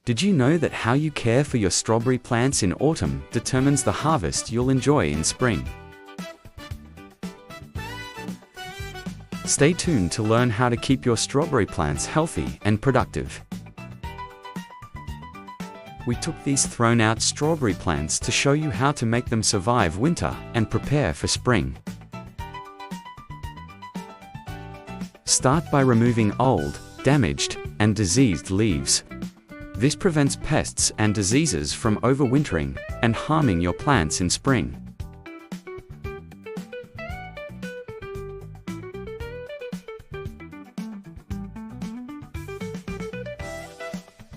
Did you know that how you care for your strawberry plants in autumn determines the harvest you'll enjoy in spring? Stay tuned to learn how to keep your strawberry plants healthy and productive. We took these thrown-out strawberry plants to show you how to make them survive winter and prepare for spring. Start by removing old, damaged, and diseased leaves. This prevents pests and diseases from overwintering and harming your plants in spring.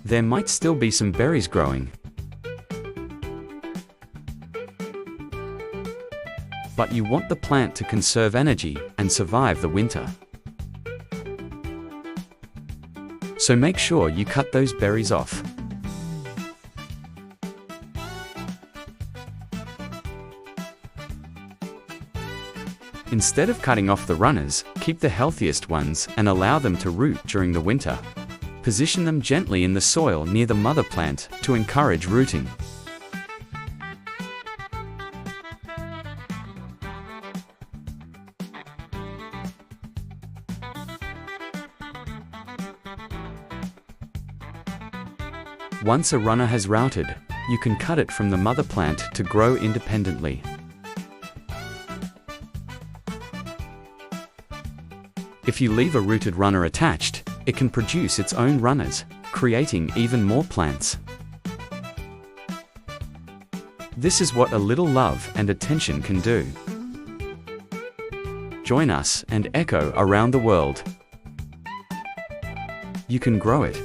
There might still be some berries growing, but you want the plant to conserve energy and survive the winter. So make sure you cut those berries off. Instead of cutting off the runners, keep the healthiest ones and allow them to root during the winter. Position them gently in the soil near the mother plant to encourage rooting. Once a runner has routed, you can cut it from the mother plant to grow independently. If you leave a rooted runner attached, it can produce its own runners, creating even more plants. This is what a little love and attention can do. Join us and Echo around the world. You can grow it.